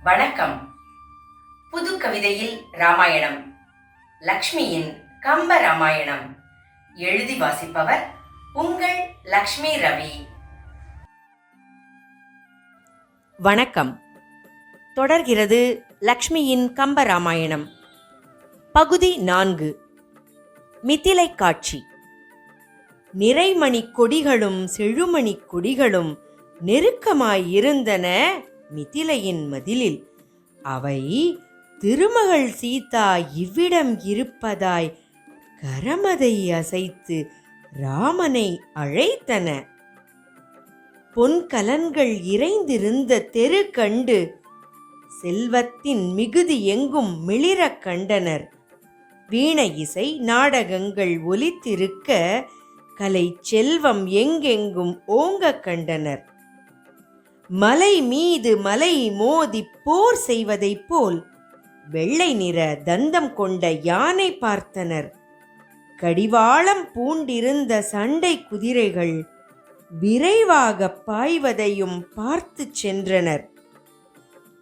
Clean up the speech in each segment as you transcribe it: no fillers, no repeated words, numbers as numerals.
வணக்கம். புது கவிதையில் ராமாயணம், லக்ஷ்மியின் கம்ப ராமாயணம். எழுதி வாசிப்பவர் உங்கள் லக்ஷ்மி ரவி. வணக்கம். தொடர்கிறது லக்ஷ்மியின் கம்ப ராமாயணம். பகுதி 4. மிதிலை காட்சி. நிறைமணி கொடிகளும் செழுமணி கொடிகளும் நெருக்கமாயிருந்தன மிதிலையின் மதிலில். அவை திருமகள் சீதா இவ்விடம் இருப்பதாய் கரமதை அசைத்து ராமனை அழைத்தன. பொன்கலன்கள் இறைந்திருந்த தெரு கண்டு செல்வத்தின் மிகுதி எங்கும் மிளிரக் கண்டனர். வீணை இசை நாடகங்கள் ஒலித்திருக்க கலை செல்வம் எங்கெங்கும் ஓங்க கண்டனர். மலை மீது மலை மோதி போர் செய்வதைப் போல் வெள்ளை நிற தந்தம் கொண்ட யானை பார்த்தனர். கடிவாளம் பூண்டிருந்த சண்டை குதிரைகள் விரைவாக பாய்வதையும் பார்த்து சென்றனர்.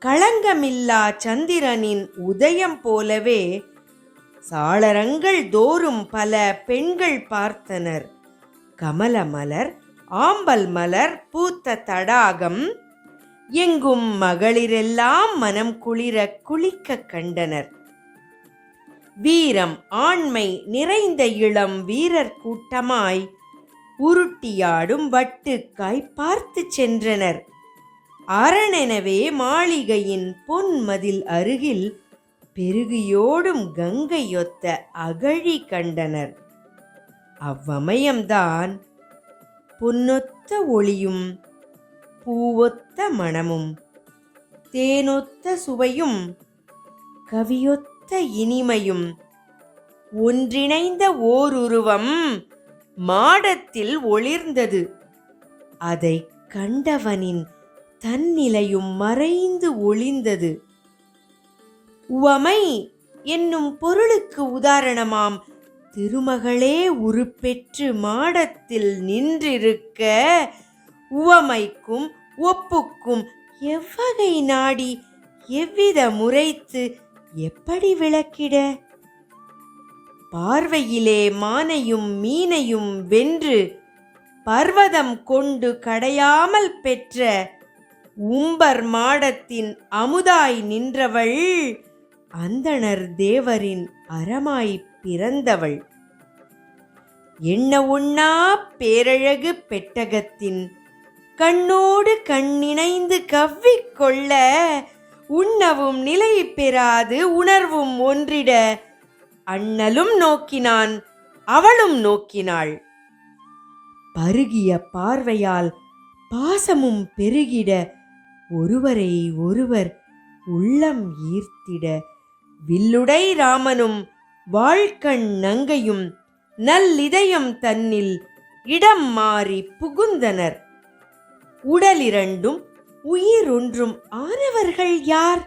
களங்கமில்லா சந்திரனின் உதயம் போலவே சாளரங்கள் தோறும் பல பெண்கள் பார்த்தனர். கமல மலர், ஆம்பல் மலர் பூத்த தடாகம் எங்கும் மகளிரெல்லாம் மனம் குளிர குளிக்க கண்டனர். வீரம் ஆண்மை நிறைந்த இளம் வீரர் கூட்டமாய் உருட்டியாடும் வட்டுக்காய் பார்த்து சென்றனர். அரணெனவே மாளிகையின் பொன்மதில் அருகில் பெருகியோடும் கங்கையொத்த அகழி கண்டனர். அவ்வமயம்தான் பொன்னொத்த ஒளியும் பூவொத்த மணமும் தேனொத்த சுவையும் கவியொத்த இனிமையும் ஒன்றிணைந்த ஓருருவம் மாடத்தில் ஒளிர்ந்தது. அதை கண்டவனின் தன்னிலையும் மறைந்து ஒளிந்தது. உவமை என்னும் பொருளுக்கு உதாரணமாம் திருமகளே உருப்பெற்று மாடத்தில் நின்றிருக்க உவமைக்கும் ஒப்புக்கும் எவ்வகை நாடி எவ்வித முறைத்து எப்படி விளக்கிட? பார்வையிலே மானையும் மீனையும் வென்று பர்வதம் கொண்டு கடையாமல் பெற்ற உம்பர் மாடத்தின் அமுதாய் நின்றவள் அந்தணர் தேவரின் அறமாய் பிறந்தவள். எண்ண ஒண்ணா பேரழகு பெட்டகத்தின் கண்ணோடு கண்ணிணைந்து கவ்விக்கொள்ள உண்ணவும் நிலை பெறாது உணர்வும் ஒன்றிட அண்ணலும் நோக்கினான், அவளும் நோக்கினாள். பருகிய பார்வையால் பாசமும் பெருகிட ஒருவரை ஒருவர் உள்ளம் ஈர்த்திட வில்லுடை ராமனும் வாழ்கண் நங்கையும் நல்லிதயம் தன்னில் இடம் மாறி புகுந்தனர். உடலிரண்டும் உயிரொன்றும் ஆனவர்கள் யார்?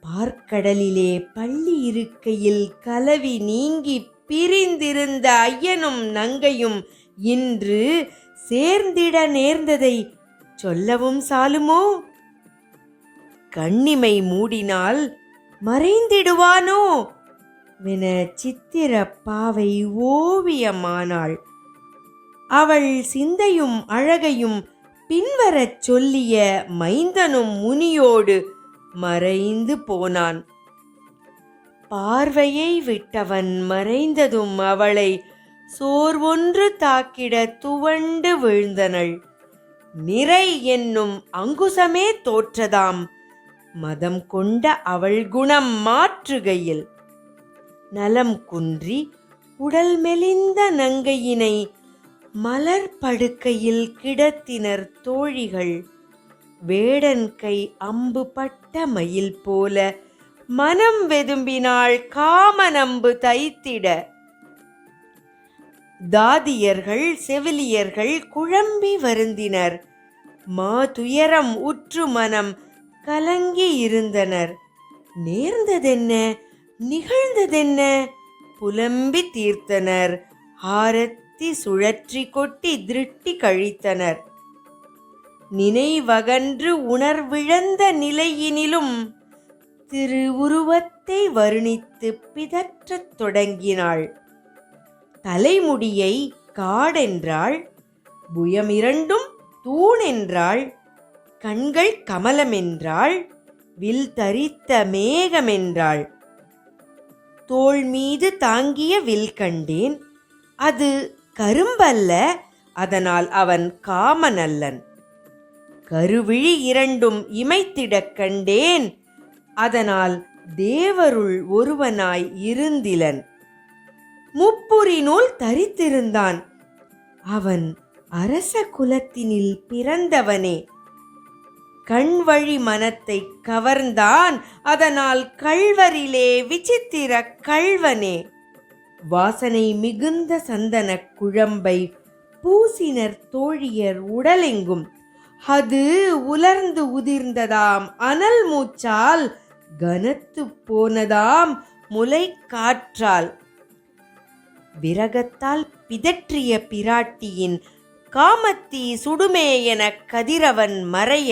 பார்க்கடலிலே பள்ளி இருக்கையில் கலவி நீங்கி பிரிந்திருந்த ஐயனும் நங்கையும் இன்று சேர்ந்திட நேர்ந்ததை சொல்லவும் சாலுமோ? கண்ணிமை மூடினால் மறைந்திடுவானோ வென சித்திர பாவை ஓவியமானாள். அவள் சிந்தையும் அழகையும் பின்வரச் சொல்லிய மைந்தனும் முனியோடு மறைந்து போனான். பார்வையை விட்டவன் மறைந்ததும் அவளை சோர்வொன்று தாக்கிட துவண்டு விழுந்தனள். நிறை என்னும் அங்குசமே தோற்றதாம் மதம் கொண்ட அவள் குணம் மாற்றுகையில். நலம் குன்றி உடல் மெலிந்த நங்கையினை மலர் படுக்கையில் கிடத்தினர் தோழிகள். வேடன் கை அம்பு பட்ட மயில் போல மனம் வெதும்பினாள் காமனம்பு தைத்திட. தாதியர்கள் செவிலியர்கள் குழம்பி வருந்தினர். மாதுயரம் உற்று மனம் கலங்கி இருந்தனர். நேர்ந்ததென்ன நிகழ்ந்ததென்ன புலம்பி தீர்த்தனர். ஆரத்தி சுழற்றி கொட்டி திருட்டி கழித்தனர். நினைவகன்று உணர்விழந்த நிலையினிலும் திருவுருவத்தை வர்ணித்து பிதற்றத் தொடங்கினாள். தலைமுடியை காடென்றாள், புயமிரண்டும் தூணென்றாள், கண்கள் கமலமென்றாள், வில் தரித்த மேகமென்றாள். தோள் மீது தாங்கிய வில் கண்டேன், அது கரும்பல்ல, அதனால் அவன் காமனல்லன். கருவிழி இரண்டும் இமைத்திடக் கண்டேன், அதனால் தேவருள் ஒருவனாய் இருந்திலன். முப்புரி நூல் தரித்திருந்தான், அவன் அரச குலத்தினில் பிறந்தவனே. கண்வழி மனத்தை கவர்ந்தான், அதனால் கள்வரிலே விசித்திர கள்வனே. வாசனை மிகுந்த சந்தன குழம்பை பூசினர் தோழியர் உடலெங்கும், அது உலர்ந்து உதிர்ந்ததாம் அனல் மூச்சால், கனத்து போனதாம் முலை காற்றால். விரகத்தால் பிதற்றிய பிராட்டியின் காமத்தீ சுடுமே என கதிரவன் மறைய,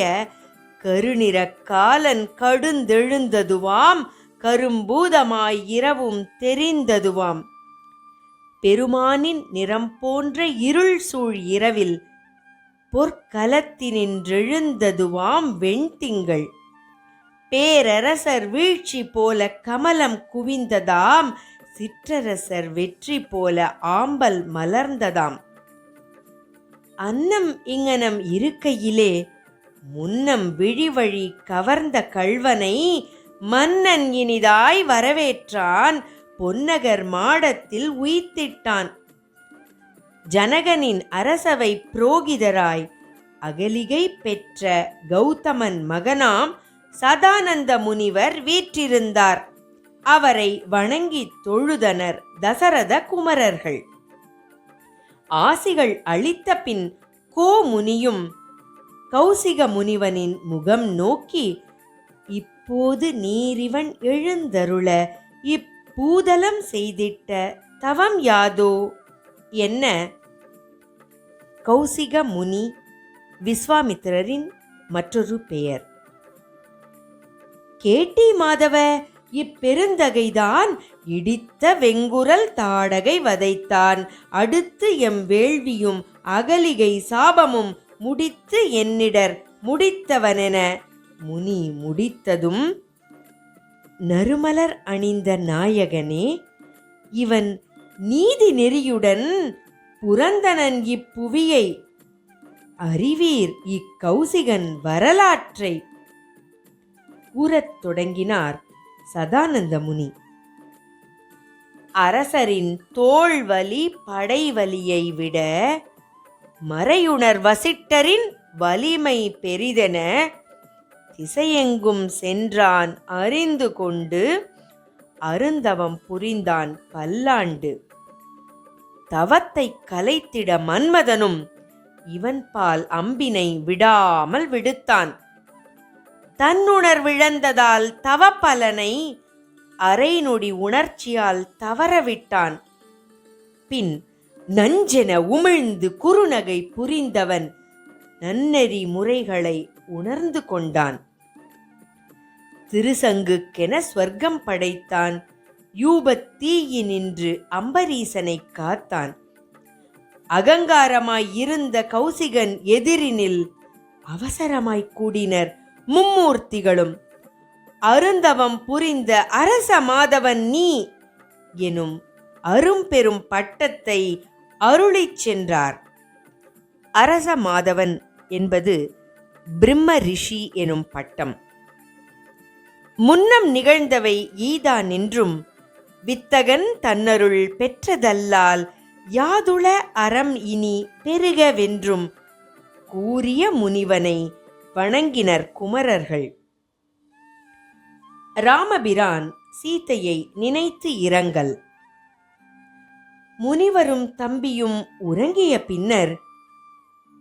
கருநிற காலன் கடுந்தெழுந்ததுவாம், கரும்பூதமாய் இரவும் தெரிந்ததுவாம். பெருமானின் நிறம் போன்ற இருள் சூழ் இரவில் பொற்கலத்தினின்றெழுந்ததுவாம் வெண்திங்கள். பேரரசர் வீழ்ச்சி போல கமலம் குவிந்ததாம், சிற்றரசர் வெற்றி போல ஆம்பல் மலர்ந்ததாம். அன்னம் இங்கனம் இருக்கையிலே முன்னம் விழிவழி கவர்ந்த கள்வனை மன்னன் இனிதாய் வரவேற்றான், பொன்னகர் மாடத்தில் உய்த்திட்டான். ஜனகனின் அரசவை புரோகிதராய் அகலிகை பெற்ற கௌதமன் மகனாம் சதானந்த முனிவர் வீற்றிருந்தார். அவரை வணங்கித் தொழுதனர் தசரத குமரர்கள். ஆசிகள் அளித்த பின் கோமுனியும் கௌசிக முனிவனின் முகம் நோக்கி, இப்போது நீரிவன் எழுந்தருள இப்பூதலம் செய்திட்ட தவம் யாதோ என்ன? கௌசிக முனி விஸ்வாமித்திரரின் மற்றொரு பெயர். கேட்டி மாதவ, இப்பெருந்தகைதான் இடித்த வெங்குரல் தாடகை வதைத்தான், அடுத்து எம் வேள்வியும் அகலிகை சாபமும் முடித்து என்னிடர் முடித்தவனென முனி முடித்ததும், நறுமலர் அணிந்த நாயகனே, இவன் நீதி நெறியுடன் புரந்தனன் இப்புவியை அறிவீர் இக்கௌசிகன் வரலாற்றை கூறத் தொடங்கினார் சதானந்த முனி. அரசரின் தோள்வலி படைவலியை விட மறையுணர் வசிட்டரின் வலிமை பெரிதென திசையெங்கும் சென்றான் அறிந்து கொண்டு, அருந்தவம் புரிந்தான் பல்லாண்டு. தவத்தை கலைத்திட மன்மதனும் இவன் பால் அம்பினை விடாமல் விடுத்தான். தன்னுணர்விழந்ததால் தவப்பலனை அரைநொடி உணர்ச்சியால் தவறவிட்டான். பின் நஞ்சென உமிழ்ந்து குறுநகை புரிந்தவன் நன்னெறி முறைகளை உணர்ந்து கொண்டான். திருசங்குக்கென ஸ்வர்க்கம் படைத்தான், யூபத்தீயினின்று அம்பரீசனை காத்தான். அகங்காரமாய் இருந்த கௌசிகன் எதிரினில் அவசரமாய் கூடினர் மும்மூர்த்திகளும். அருந்தவம் புரிந்த அரச மாதவன் நீ எனும் அரும்பெரும் பட்டத்தை அருளிச் சென்றார். அரச மாதவன் என்பது பிரம்ம ரிஷி எனும் பட்டம். முன்னம் நிகழ்ந்தவை ஈதான் என்றும், வித்தகன் தன்னருள் பெற்றதல்லால் யாதுள அறம் இனி பெருகவென்றும் கூறிய முனிவனை வணங்கினர் குமரர்கள். ராமபிரான் சீதையை நினைத்து இரங்கல். முனிவரும் தம்பியும் உறங்கிய பின்னர்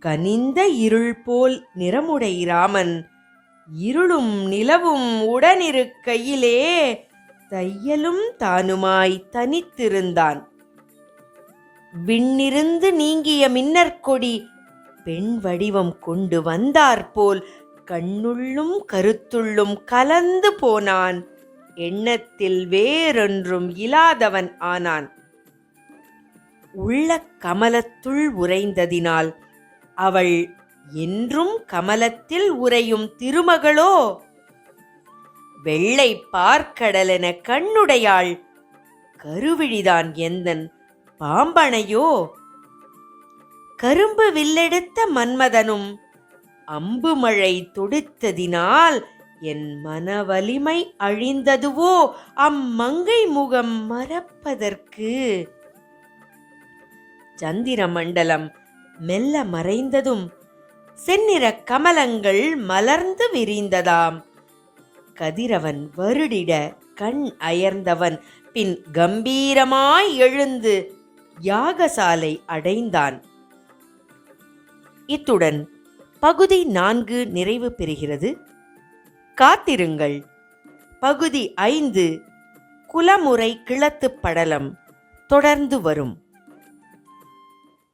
கனிந்த இருள் போல் நிறமுடை ராமன் இருளும் நிலவும் உடனிருக்கையிலே தையலும் தானுமாய் தனித்திருந்தான். விண்ணிருந்து நீங்கிய மின்னற்கொடி பெண் வடிவம் கொண்டு வந்தாற்போல் கண்ணுள்ளும் கருத்துள்ளும் கலந்து போனான். எண்ணத்தில் வேறொன்றும் இல்லாதவன் ஆனான். உள்ள கமலத்துள் உறைந்ததினால் அவள் என்றும் கமலத்தில் உறையும் திருமகளோ? வெள்ளை பார்க்கடலென கண்ணுடையாள், கருவிழிதான் எந்தன் பாம்பனையோ? கரும்பு வில்லெடுத்த மன்மதனும் அம்பு மழை தொடுத்ததினால் என் மனவலிமை அழிந்ததுவோ அம்மங்கை முகம் மறப்பதற்கு? சந்திர மண்டலம் மெல்ல மறைந்ததும் செந்நிற கமலங்கள் மலர்ந்து விரிந்ததாம். கதிரவன் வருடிட கண் அயர்ந்தவன் பின் கம்பீரமாய் எழுந்து யாகசாலை அடைந்தான். இத்துடன் பகுதி 4 நிறைவு பெறுகிறது. காத்திருங்கள். பகுதி 5 குலமுறை கிழத்துப் படலம் தொடர்ந்து வரும்.